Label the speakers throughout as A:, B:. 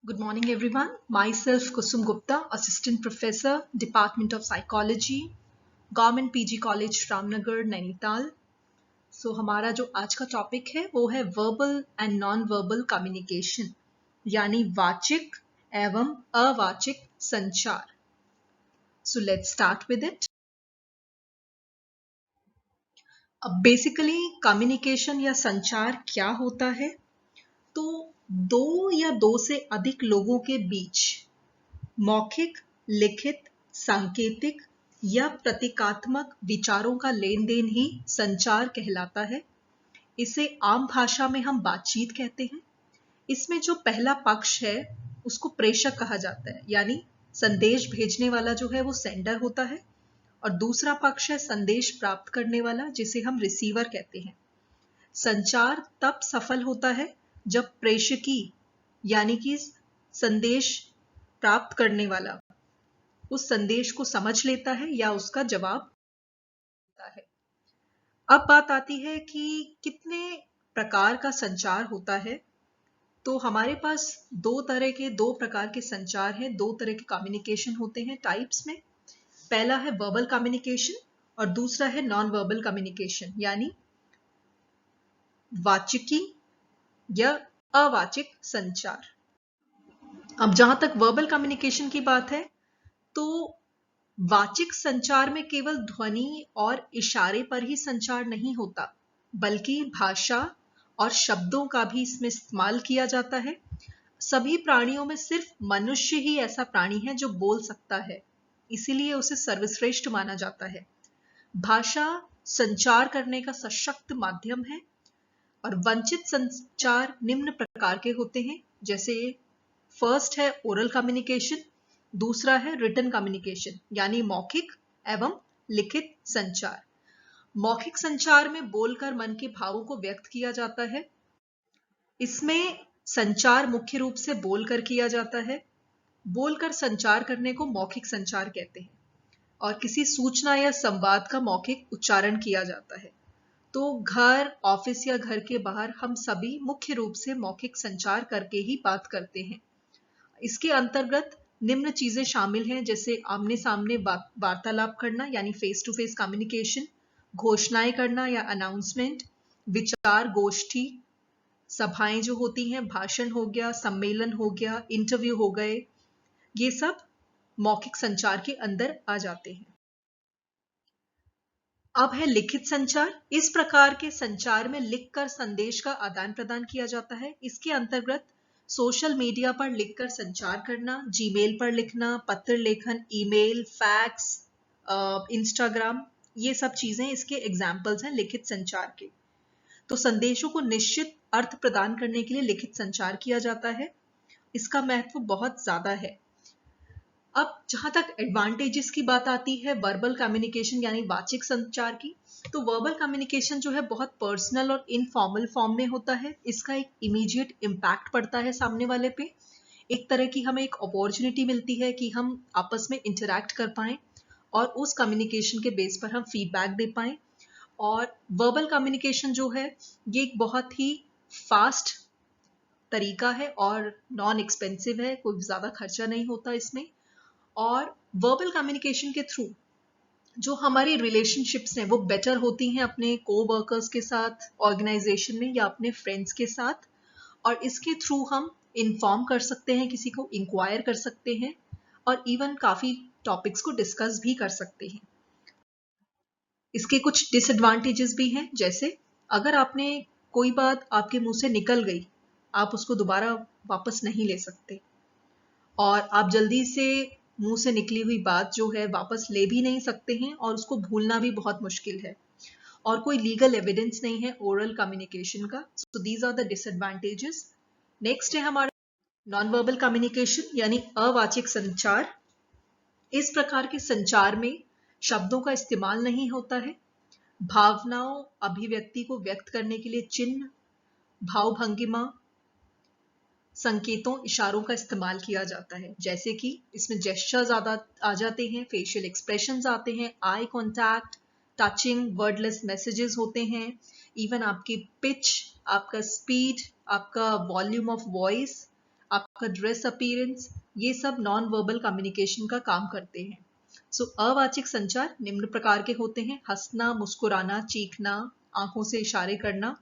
A: Good morning, everyone. Myself, Kusum Gupta, Assistant Professor, Department of Psychology, Government PG College, Ramnagar, Nainital. So, हमारा जो आज का topic है वो है verbal and non verbal communication, यानी वाचिक एवं अवाचिक संचार. So, let's start with it. अब बेसिकली कम्युनिकेशन या संचार क्या होता है? तो दो या दो से अधिक लोगों के बीच मौखिक, लिखित, सांकेतिक या प्रतीकात्मक विचारों का लेन देन ही संचार कहलाता है. इसे आम भाषा में हम बातचीत कहते हैं. इसमें जो पहला पक्ष है उसको प्रेषक कहा जाता है, यानी संदेश भेजने वाला जो है वो सेंडर होता है, और दूसरा पक्ष है संदेश प्राप्त करने वाला, जिसे हम रिसीवर कहते हैं. संचार तब सफल होता है जब प्रेषकी यानी कि संदेश प्राप्त करने वाला उस संदेश को समझ लेता है या उसका जवाब देता है. अब बात आती है कि कितने प्रकार का संचार होता है. तो हमारे पास दो प्रकार के संचार हैं, दो तरह के कम्युनिकेशन होते हैं टाइप्स में. पहला है वर्बल कम्युनिकेशन और दूसरा है नॉन वर्बल कम्युनिकेशन, यानी वाचिकी या अवाचिक संचार. अब जहां तक वर्बल कम्युनिकेशन की बात है, तो वाचिक संचार में केवल ध्वनि और इशारे पर ही संचार नहीं होता, बल्कि भाषा और शब्दों का भी इसमें इस्तेमाल किया जाता है. सभी प्राणियों में सिर्फ मनुष्य ही ऐसा प्राणी है जो बोल सकता है, इसीलिए उसे सर्वश्रेष्ठ माना जाता है. भाषा संचार करने का सशक्त माध्यम है और वंचित संचार निम्न प्रकार के होते हैं, जैसे फर्स्ट है ओरल कम्युनिकेशन, दूसरा है रिटन कम्युनिकेशन यानी मौखिक एवं लिखित संचार. मौखिक संचार में बोलकर मन के भावों को व्यक्त किया जाता है. इसमें संचार मुख्य रूप से बोलकर किया जाता है. बोलकर संचार करने को मौखिक संचार कहते हैं और किसी सूचना या संवाद का मौखिक उच्चारण किया जाता है. तो घर, ऑफिस या घर के बाहर हम सभी मुख्य रूप से मौखिक संचार करके ही बात करते हैं. इसके अंतर्गत निम्न चीजें शामिल हैं, जैसे आमने सामने वार्तालाप करना यानी फेस टू फेस कम्युनिकेशन, घोषणाएं करना या अनाउंसमेंट, विचार गोष्ठी, सभाएं जो होती हैं, भाषण हो गया, सम्मेलन हो गया, इंटरव्यू हो गए, ये सब मौखिक संचार के अंदर आ जाते हैं. अब है लिखित संचार. इस प्रकार के संचार में लिखकर संदेश का आदान प्रदान किया जाता है. इसके अंतर्गत सोशल मीडिया पर लिखकर संचार करना, जीमेल पर लिखना, पत्र लेखन, ईमेल, फैक्स, इंस्टाग्राम, ये सब चीजें इसके एग्जाम्पल्स हैं लिखित संचार के. तो संदेशों को निश्चित अर्थ प्रदान करने के लिए लिखित संचार किया जाता है. इसका महत्व बहुत ज्यादा है. अब जहां तक एडवांटेजेस की बात आती है वर्बल कम्युनिकेशन यानी वाचिक संचार की, तो वर्बल कम्युनिकेशन जो है बहुत पर्सनल और इनफॉर्मल फॉर्म में होता है. इसका एक इमीडिएट इम्पैक्ट पड़ता है सामने वाले पे. एक तरह की हमें एक अपॉर्चुनिटी मिलती है कि हम आपस में इंटरैक्ट कर पाएं और उस कम्युनिकेशन के बेस पर हम फीडबैक दे पाएं. और वर्बल कम्युनिकेशन जो है ये एक बहुत ही फास्ट तरीका है और नॉन एक्सपेंसिव है, कोई ज्यादा खर्चा नहीं होता इसमें. और वर्बल कम्युनिकेशन के थ्रू जो हमारी रिलेशनशिप्स हैं वो बेटर होती हैं अपने को वर्कर्स के साथ, ऑर्गेनाइजेशन में या अपने फ्रेंड्स के साथ. और इसके थ्रू हम इन्फॉर्म कर सकते हैं, किसी को इंक्वायर कर सकते हैं और इवन काफी टॉपिक्स को डिस्कस भी कर सकते हैं. इसके कुछ डिसएडवांटेजेस भी हैं, जैसे अगर आपने कोई बात आपके मुंह से निकल गई, आप उसको दोबारा वापस नहीं ले सकते, और आप जल्दी से मुंह से निकली हुई बात जो है वापस ले भी नहीं सकते हैं और उसको भूलना भी बहुत मुश्किल है, और कोई लीगल एविडेंस नहीं है ओरल कम्युनिकेशन का. So these are the disadvantages. Next है हमारा नॉन वर्बल कम्युनिकेशन यानी अवाचिक संचार. इस प्रकार के संचार में शब्दों का इस्तेमाल नहीं होता है. भावनाओं, अभिव्यक्ति को व्यक्त करने के लिए चिन्ह, भाव भंगिमा, संकेतों, इशारों का इस्तेमाल किया जाता है. जैसे कि इसमें जेस्चर ज्यादा आ जाते हैं, फेशियल एक्सप्रेशंस आते हैं, eye contact, touching, wordless messages होते हैं, इवन आपकी पिच, आपका स्पीड, आपका वॉल्यूम ऑफ वॉइस, आपका ड्रेस अपीयरेंस, ये सब नॉन वर्बल कम्युनिकेशन का काम करते हैं। सो अवाचिक संचार निम्न प्रकार के होते हैं: हंसना, मुस्कुराना, चीखना, आंखों से इशारे करना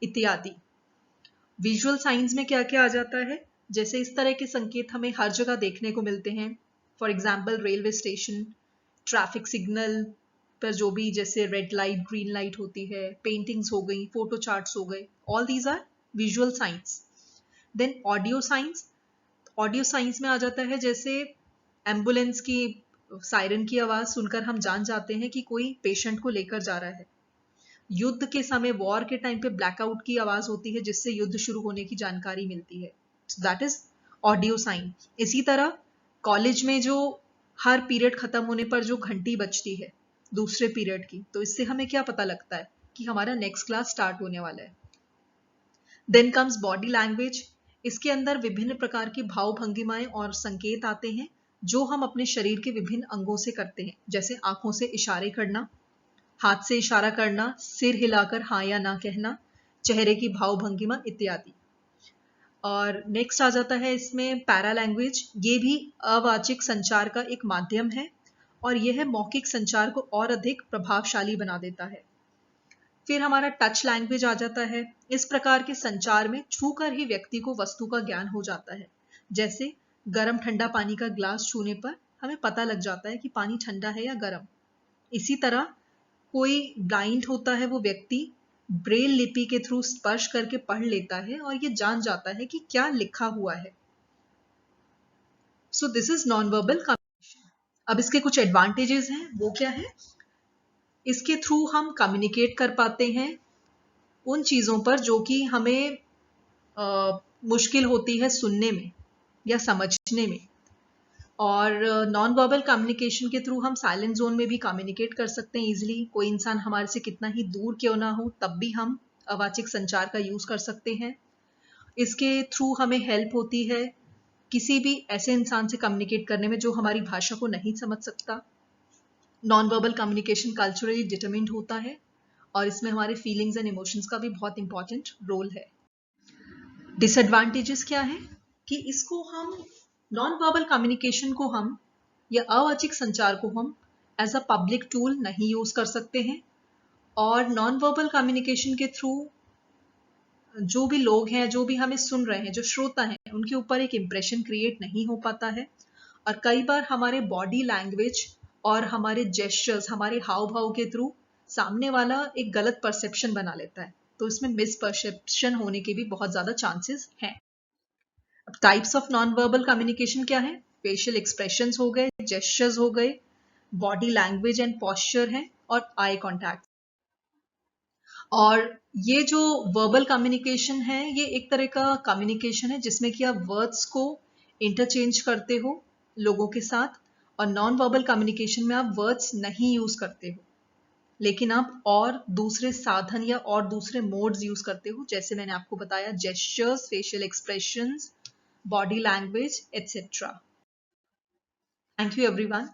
A: इत्यादि। विजुअल साइंस में क्या क्या आ जाता है? जैसे इस तरह के संकेत हमें हर जगह देखने को मिलते हैं। For example railway station, traffic signal पर जो भी जैसे रेड लाइट, ग्रीन लाइट होती है, पेंटिंग्स हो गई, फोटो चार्ट्स हो गए, all these are visual signs. Then audio signs, audio signs में आ जाता है जैसे एम्बुलेंस की सायरन की आवाज सुनकर हम जान जाते हैं कि कोई पेशेंट को लेकर जा रहा है। युद्ध के समय, वॉर के टाइम पे ब्लैकआउट की आवाज होती है जिससे युद्ध शुरू होने की जानकारी मिलती है। That is audio sign. इसी तरह कॉलेज में जो हर पीरियड खत्म होने पर जो घंटी बजती है दूसरे पीरियड की, तो इससे हमें क्या पता लगता है कि हमारा नेक्स्ट क्लास स्टार्ट होने वाला है। Then comes body language. इसके अंदर विभिन्न प्रकार की भाव भंगिमाएं और संकेत आते हैं जो हम अपने शरीर के विभिन्न अंगों से करते हैं, जैसे आंखों से इशारे करना, हाथ से इशारा करना, सिर हिलाकर हाँ या ना कहना, चेहरे की भाव भंगिमा इत्यादि। और नेक्स्ट आ जाता है इसमें पैरा लैंग्वेज। ये भी अवाचिक संचार का एक माध्यम है और यह मौखिक संचार को और अधिक प्रभावशाली बना देता है। फिर हमारा टच लैंग्वेज आ जाता है। इस प्रकार के संचार में छूकर ही व्यक्ति को वस्तु का ज्ञान हो जाता है। जैसे गर्म ठंडा पानी का ग्लास छूने पर हमें पता लग जाता है कि पानी ठंडा है या गर्म। इसी तरह कोई ब्लाइंड होता है, वो व्यक्ति ब्रेल लिपि के थ्रू स्पर्श करके पढ़ लेता है और ये जान जाता है कि क्या लिखा हुआ है। So this is non verbal communication. अब इसके कुछ एडवांटेजेस हैं, वो क्या है? इसके थ्रू हम कम्युनिकेट कर पाते हैं उन चीजों पर जो कि हमें मुश्किल होती है सुनने में या समझने में। और नॉन वर्बल कम्युनिकेशन के थ्रू हम साइलेंट जोन में भी कम्युनिकेट कर सकते हैं इजीली। कोई इंसान हमारे से कितना ही दूर क्यों ना हो, तब भी हम अवाचिक संचार का यूज कर सकते हैं। इसके थ्रू हमें हेल्प होती है किसी भी ऐसे इंसान से कम्युनिकेट करने में जो हमारी भाषा को नहीं समझ सकता। Non verbal communication culturally determined होता है और इसमें हमारे फीलिंग्स एंड इमोशंस का भी बहुत इंपॉर्टेंट रोल है। डिसएडवांटेजेस क्या है? कि इसको हम नॉन वर्बल कम्युनिकेशन को हम या अवाचिक संचार को हम एज अ पब्लिक टूल नहीं यूज कर सकते हैं। और नॉन वर्बल कम्युनिकेशन के थ्रू जो भी लोग हैं, जो भी हमें सुन रहे हैं, जो श्रोता हैं, उनके ऊपर एक इंप्रेशन क्रिएट नहीं हो पाता है। और कई बार हमारे बॉडी लैंग्वेज और हमारे जेस्चर्स, हमारे हाव भाव के थ्रू सामने वाला एक गलत परसेप्शन बना लेता है, तो इसमें मिसपरसेप्शन होने के भी बहुत ज्यादा चांसेस हैं। अब types of non verbal communication क्या है? फेशियल एक्सप्रेशंस हो गए, जेस्चर्स हो गए, बॉडी लैंग्वेज एंड पॉस्चर है, और आई कॉन्टैक्ट। और ये जो वर्बल कम्युनिकेशन है, ये एक तरह का कम्युनिकेशन है जिसमें कि आप वर्ड्स को इंटरचेंज करते हो लोगों के साथ, और नॉन वर्बल कम्युनिकेशन में आप वर्ड्स नहीं यूज करते हो, लेकिन आप और दूसरे साधन या और दूसरे मोड्स यूज करते हो, जैसे मैंने आपको बताया, gestures, facial expressions, body language, etc. Thank you everyone.